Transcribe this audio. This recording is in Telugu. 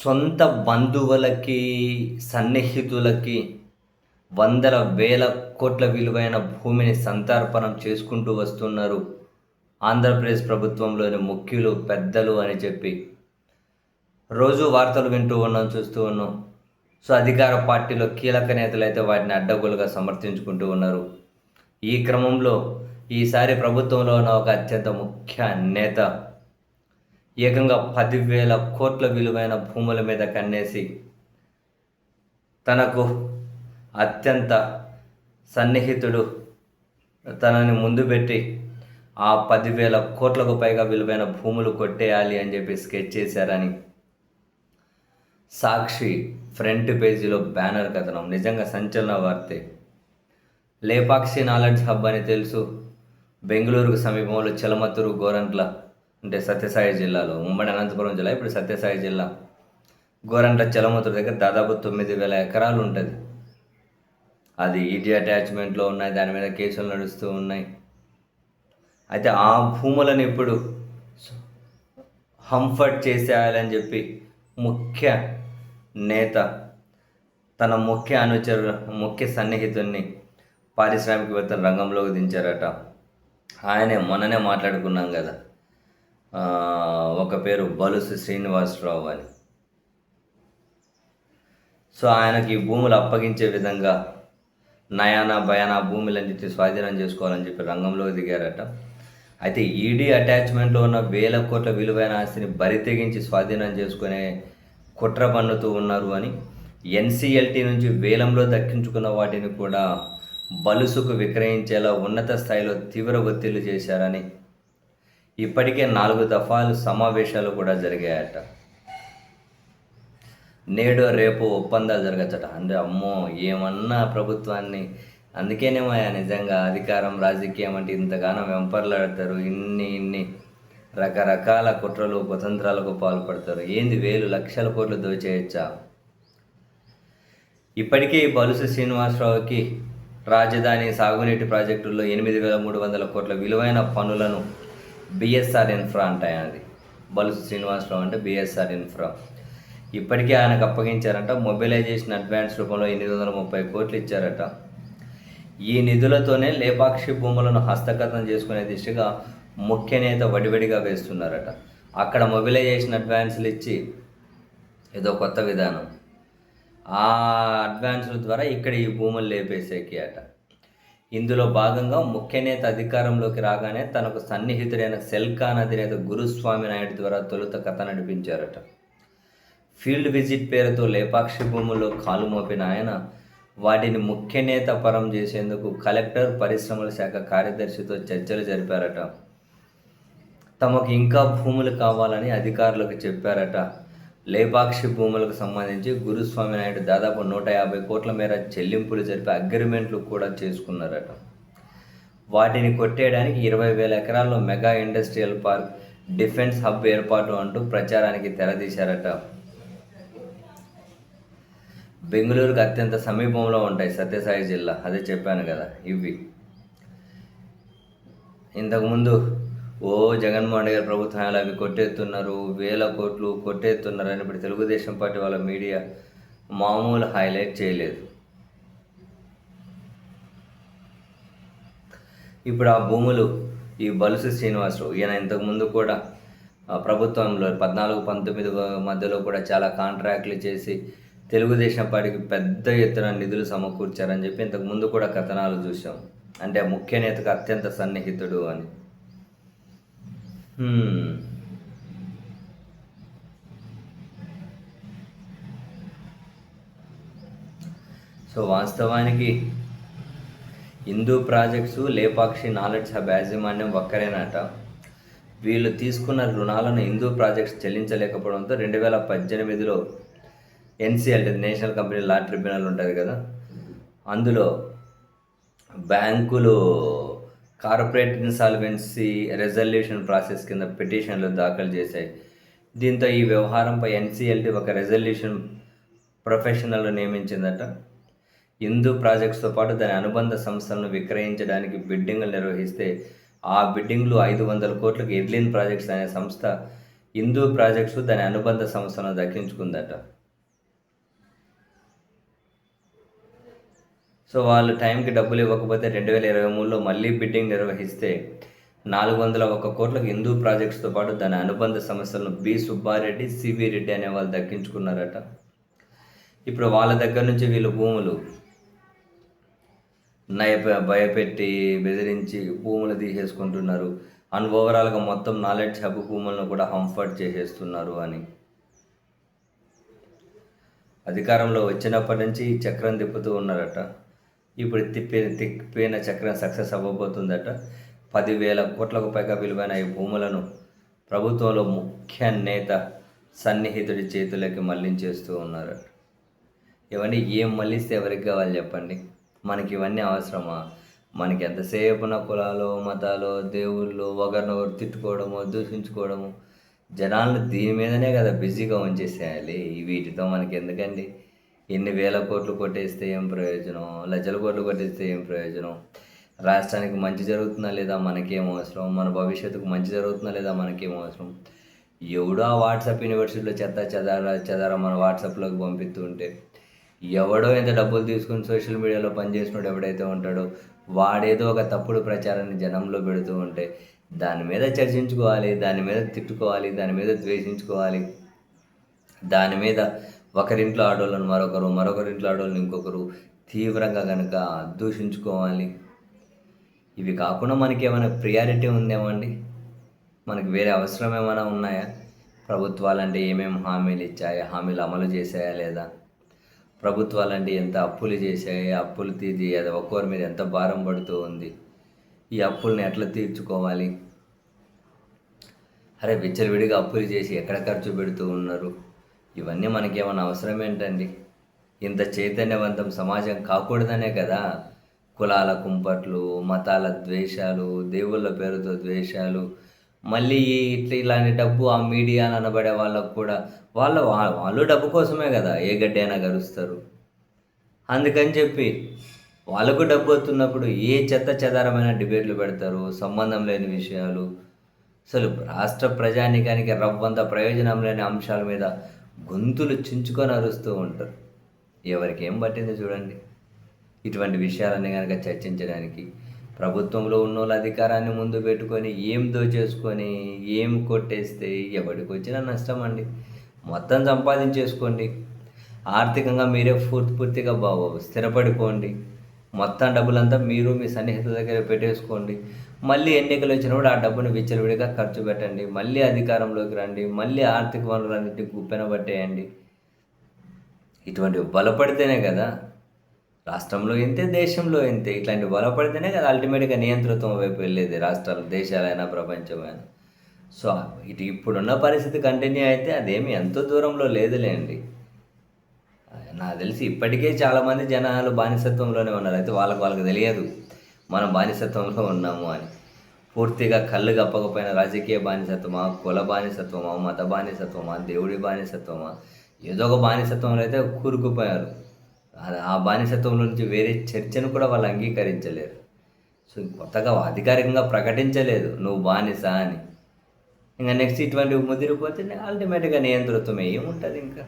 సొంత బంధువులకి, సన్నిహితులకి వందల వేల కోట్ల విలువైన భూమిని సంతార్పణం చేసుకుంటూ వస్తున్నారు ఆంధ్రప్రదేశ్ ప్రభుత్వంలోని ముఖ్యులు, పెద్దలు అని చెప్పి రోజు వార్తలు వింటూ ఉన్నాం, చూస్తూ ఉన్నాం. సో అధికార పార్టీలో కీలక నేతలైతే వాటిని అడ్డగోలుగా సమర్థించుకుంటూ ఉన్నారు. ఈ క్రమంలో ఈసారి ప్రభుత్వంలో ఉన్న ఒక అత్యంత ముఖ్య నేత ఏకంగా 10,000 కోట్ల విలువైన భూముల మీద కన్నేసి తనకు అత్యంత సన్నిహితుడు తనని ముందు పెట్టి ఆ 10,000 కోట్లకు పైగా విలువైన భూములు కొట్టేయాలి అని చెప్పి స్కెచ్ చేశారని సాక్షి ఫ్రంట్ పేజీలో బ్యానర్ కథనం నిజంగా సంచలన వార్తే. లేపాక్షి నాలెడ్జ్ హబ్ అని తెలుసు. బెంగళూరుకు సమీపంలో చిలమత్తూరు, గోరంట్ల అంటే సత్యసాయి జిల్లాలో, ఉమ్మడి అనంతపురం జిల్లా, ఇప్పుడు సత్యసాయి జిల్లా, గోరంట్ల చిలమత్తూరు దగ్గర దాదాపు 9,000 ఎకరాలు ఉంటుంది. అది ఈడీ అటాచ్మెంట్లో ఉన్నాయి, దాని మీద కేసులు నడుస్తూ ఉన్నాయి. అయితే ఆ భూములను ఇప్పుడు హంఫర్ట్ చేసేయాలని చెప్పి ముఖ్య నేత తన ముఖ్య అనుచరు, ముఖ్య సన్నిహితుడిని, పారిశ్రామికవేత్తల రంగంలోకి దించారట. ఆయనే మొన్ననే మాట్లాడుకున్నాం కదా, ఒక పేరు బలుసు శ్రీనివాసరావు అని. సో ఆయనకి ఈ భూములు అప్పగించే విధంగా నయానా భయానా భూములన్నింటినీ స్వాధీనం చేసుకోవాలని చెప్పి రంగంలోకి దిగారట. అయితే ఈడీ అటాచ్మెంట్లో ఉన్న 1,000 కోట్ల విలువైన ఆస్తిని బరి తెగించి స్వాధీనం చేసుకునే కుట్ర పన్నుతూ ఉన్నారు అని, ఎన్సీఎల్టీ నుంచి వేలంలో దక్కించుకున్న వాటిని కూడా బలుసుకు విక్రయించేలా ఉన్నత స్థాయిలో తీవ్ర ఒత్తిళ్లు చేశారని, ఇప్పటికే 4 దఫాలు సమావేశాలు కూడా జరిగాయట. నేడు రేపు ఒప్పందాలు జరగచ్చట. అంటే అమ్మో, ఏమన్నా ప్రభుత్వాన్ని. అందుకేనేమో నిజంగా అధికారం, రాజకీయం అంటే ఇంతగానో వెంపర్లాడతారు. ఇన్ని రకరకాల కుట్రలు, కుతంత్రాలకు పాల్పడతారు. ఏంది 1,000 లక్షల కోట్లు దోచేయచ్చా? ఇప్పటికే బలుసు శ్రీనివాసరావుకి రాజధాని సాగునీటి ప్రాజెక్టుల్లో 8,300 కోట్ల విలువైన పనులను బిఎస్ఆర్ ఇన్ఫ్రా అంటాయన్నది. బలుసు శ్రీనివాసరావు అంటే బిఎస్ఆర్ ఇన్ఫ్రా. ఇప్పటికే ఆయనకు అప్పగించారంట. మొబిలైజేషన్ అడ్వాన్స్ రూపంలో 830 కోట్లు ఇచ్చారట. ఈ నిధులతోనే లేపాక్షి భూములను హస్తగతం చేసుకునే దిశగా ముఖ్య నేత వడివడిగా వేస్తున్నారట. అక్కడ మొబిలైజేషన్ అడ్వాన్సులు ఇచ్చి ఏదో కొత్త విధానం, ఆ అడ్వాన్సుల ద్వారా ఇక్కడ ఈ భూములు లేపేసేకి అట. ఇందులో భాగంగా ముఖ్య నేత అధికారంలోకి రాగానే తనకు సన్నిహితుడైన సెల్కాన్ అధినేత గురుస్వామి నాయుడు ద్వారా తొలుత కథ నడిపించారట. ఫీల్డ్ విజిట్ పేరుతో లేపాక్షి భూముల్లో కాలు మోపిన ఆయన వాటిని ముఖ్య నేత పరం చేసేందుకు కలెక్టర్, పరిశ్రమల శాఖ కార్యదర్శితో చర్చలు జరిపారట. తమకు ఇంకా భూములు కావాలని అధికారులకు చెప్పారట. లేపాక్షి భూములకు సంబంధించి గురుస్వామి నాయుడు దాదాపు 150 కోట్ల మేర చెల్లింపులు జరిపి అగ్రిమెంట్లు కూడా చేసుకున్నారట. వాటిని కొట్టేయడానికి 20,000 ఎకరాల్లో mega industrial park, defence hub ఏర్పాటు అంటూ ప్రచారానికి తెరదీశారట. బెంగళూరుకు అత్యంత సమీపంలో ఉంటాయి సత్యసాయి జిల్లా, అదే చెప్పాను కదా. ఇవి ఇంతకుముందు జగన్మోహన్ రెడ్డి గారి ప్రభుత్వం అవి కొట్టేస్తున్నారు, 1,000 కోట్లు కొట్టేస్తున్నారు అని ఇప్పుడు తెలుగుదేశం పార్టీ వాళ్ళ మీడియా మామూలు హైలైట్ చేయలేదు. ఇప్పుడు ఆ భూములు ఈ బలుసు శ్రీనివాసరావు, ఈయన ఇంతకుముందు కూడా ప్రభుత్వంలో 14-19 మధ్యలో కూడా చాలా కాంట్రాక్ట్లు చేసి తెలుగుదేశం పార్టీకి పెద్ద ఎత్తున నిధులు సమకూర్చారని చెప్పి ఇంతకుముందు కూడా కథనాలు చూసాం. అంటే ముఖ్య నేతకు అత్యంత సన్నిహితుడు అని. సో వాస్తవానికి Hindu projects, Lepakshi knowledge hub యాజమాన్యం ఒక్కరేనట. వీళ్ళు తీసుకున్న రుణాలను హిందూ ప్రాజెక్ట్స్ చెల్లించలేకపోవడంతో 2018లో NCLT, national company law tribunal ఉంటుంది కదా, అందులో బ్యాంకులు కార్పొరేట్ ఇన్సాల్వెన్సీ రెజల్యూషన్ ప్రాసెస్ కింద పిటిషన్లు దాఖలు చేశాయి. దీంతో ఈ వ్యవహారంపై ఎన్సీఎల్టీ ఒక రెజల్యూషన్ ప్రొఫెషనల్ను నియమించిందట. హిందూ ప్రాజెక్ట్స్తో పాటు దాని అనుబంధ సంస్థలను విక్రయించడానికి బిడ్డింగ్లు నిర్వహిస్తే ఆ బిడ్డింగ్లు 500 కోట్లకు ఎర్లిన్ ప్రాజెక్ట్స్ అనే సంస్థ హిందూ ప్రాజెక్ట్స్ దాని అనుబంధ సంస్థలను దక్కించుకుందట. సో వాళ్ళు టైంకి డబ్బులు ఇవ్వకపోతే 2023లో మళ్ళీ బిడ్డింగ్ నిర్వహిస్తే 401 కోట్లకు హిందూ ప్రాజెక్ట్స్తో పాటు దాని అనుబంధ సంస్థలను బి సుబ్బారెడ్డి, సివి రెడ్డి అనే వాళ్ళు దక్కించుకున్నారట. ఇప్పుడు వాళ్ళ దగ్గర నుంచి వీళ్ళు భూములు భయపెట్టి బెదిరించి భూములు తీసేసుకుంటున్నారు. అండ్ ఓవరాల్గా మొత్తం నాలెడ్జ్ హబ్ భూములను కూడా హంఫర్ట్ చేసేస్తున్నారు అని. అధికారంలో వచ్చినప్పటి నుంచి చక్రం తిప్పుతూ ఉన్నారట. ఇప్పుడు తిప్పిన చక్రం సక్సెస్ అవ్వబోతుందట. 10,000 కోట్లకు పైగా విలువైన ఈ భూములను ప్రభుత్వంలో ముఖ్య నేత సన్నిహితుడి చేతులకి మళ్లించేస్తూ ఉన్నారట. ఇవన్నీ ఏం మళ్ళిస్తే ఎవరికి కావాలి చెప్పండి? మనకి ఇవన్నీ అవసరమా? మనకి ఎంతసేపున కులాలు, మతాలు, దేవుళ్ళు ఒకరినొకరు తిట్టుకోవడము, దూషించుకోవడము, జనాలను దీని మీదనే కదా బిజీగా ఉంచేసేయాలి. వీటితో మనకి ఎందుకండి? ఎన్ని వేల కోట్లు కొట్టేస్తే ఏం ప్రయోజనం? లక్షల కోట్లు కొట్టేస్తే ఏం ప్రయోజనం? రాష్ట్రానికి మంచి జరుగుతుందా లేదా మనకేం అవసరం? మన భవిష్యత్తుకు మంచి జరుగుతుందా లేదా మనకేం అవసరం? ఎవడో ఆ వాట్సాప్ యూనివర్సిటీలో చెదార మన వాట్సాప్లోకి పంపిస్తూ ఉంటే, ఎవడో ఎంత డబ్బులు తీసుకుని సోషల్ మీడియాలో పనిచేసినోడు ఎవడైతే ఉంటాడో వాడేదో ఒక తప్పుడు ప్రచారాన్ని జనంలో పెడుతూ ఉంటే దాని మీద చర్చించుకోవాలి, దాని మీద తిట్టుకోవాలి, దాని మీద ద్వేషించుకోవాలి, దాని మీద ఒకరింట్లో ఆడవాళ్ళని మరొకరింట్లో ఆడవాళ్ళని ఇంకొకరు తీవ్రంగా కనుక దూషించుకోవాలి. ఇవి కాకుండా మనకి ఏమైనా ప్రియారిటీ ఉందేమండి? మనకి వేరే అవసరం ఏమైనా ఉన్నాయా? ప్రభుత్వాలంటే ఏమేమి హామీలు ఇచ్చాయి, హామీలు అమలు చేశాయా లేదా? ప్రభుత్వాలంటే ఎంత అప్పులు చేశాయి, అప్పులు తీర్చి ఒక్కొరి మీద ఎంత భారం పడుతూ ఉంది, ఈ అప్పుల్ని ఎట్లా తీర్చుకోవాలి? అరే విచ్చలవిడిగా అప్పులు చేసి ఎక్కడ ఖర్చు పెడుతూ ఉన్నారు? ఇవన్నీ మనకేమైనా అవసరం ఏంటండి? ఇంత చైతన్యవంతం సమాజం కాకూడదనే కదా కులాల కుంపట్లు, మతాల ద్వేషాలు, దేవుళ్ళ పేరుతో ద్వేషాలు, మళ్ళీ ఇలాంటి డబ్బు ఆ మీడియా అనబడే వాళ్ళకు కూడా వాళ్ళు డబ్బు కోసమే కదా ఏ గడ్డి అయినా గరుస్తారు. అందుకని చెప్పి వాళ్ళకు డబ్బు వస్తున్నప్పుడు ఏ చెత్త చెదారమైన డిబేట్లు పెడతారు, సంబంధం లేని విషయాలు. అసలు రాష్ట్ర ప్రజానీకానికి రవ్వంత ప్రయోజనం లేని అంశాల మీద గొంతులు చించుకొని అరుస్తూ ఉంటారు. ఎవరికి ఏం పట్టింది చూడండి. ఇటువంటి విషయాలన్నీ కనుక చర్చించడానికి ప్రభుత్వంలో ఉన్నోళ్ళ అధికారాన్ని ముందు పెట్టుకొని ఏం దోచేసుకొని ఏం కొట్టేస్తే ఎవరికి వచ్చినా నష్టం అండి. మొత్తం సంపాదించేసుకోండి, ఆర్థికంగా మీరే పూర్తిగా స్థిరపడిపోండి, మొత్తం డబ్బులంతా మీరు మీ సన్నిహితుల దగ్గర పెట్టేసుకోండి. మళ్ళీ ఎన్నికలు వచ్చినప్పుడు ఆ డబ్బును విచ్చలవిడిగా ఖర్చు పెట్టండి, మళ్ళీ అధికారంలోకి రండి, మళ్ళీ ఆర్థిక వనరులన్నింటినీ గుప్పెన పట్టేయండి. ఇటువంటివి బలపడితేనే కదా రాష్ట్రంలో ఇంతే, దేశంలో ఇంతే. ఇట్లాంటి బలపడితేనే కదా అల్టిమేట్గా నియంతృత్వం వైపు వెళ్ళేది రాష్ట్రాలు, దేశాలైనా, ప్రపంచమైనా. సో ఇప్పుడున్న పరిస్థితి కంటిన్యూ అయితే అదేమి ఎంతో దూరంలో లేదులేండి. నాకు తెలిసి ఇప్పటికే చాలామంది జనాలు బానిసత్వంలోనే ఉన్నారు. అయితే వాళ్ళకి తెలియదు మనం బానిసత్వంలో ఉన్నాము అని. పూర్తిగా కళ్ళు కప్పకపోయిన రాజకీయ బానిసత్వమా, కుల బానిసత్వమా, మత బానిసత్వమా, దేవుడి బానిసత్వమా, ఏదో ఒక బానిసత్వంలో అయితే కూరుకుపోయారు. ఆ బానిసత్వంలో నుంచి వేరే చర్చను కూడా వాళ్ళు అంగీకరించలేరు. సో కొత్తగా అధికారికంగా ప్రకటించలేదు నువ్వు బానిస అని. ఇంకా నెక్స్ట్ ఇటువంటివి ముదిరిపోతే అల్టిమేట్గా నియంతృత్వమే ఏముంటుంది ఇంకా.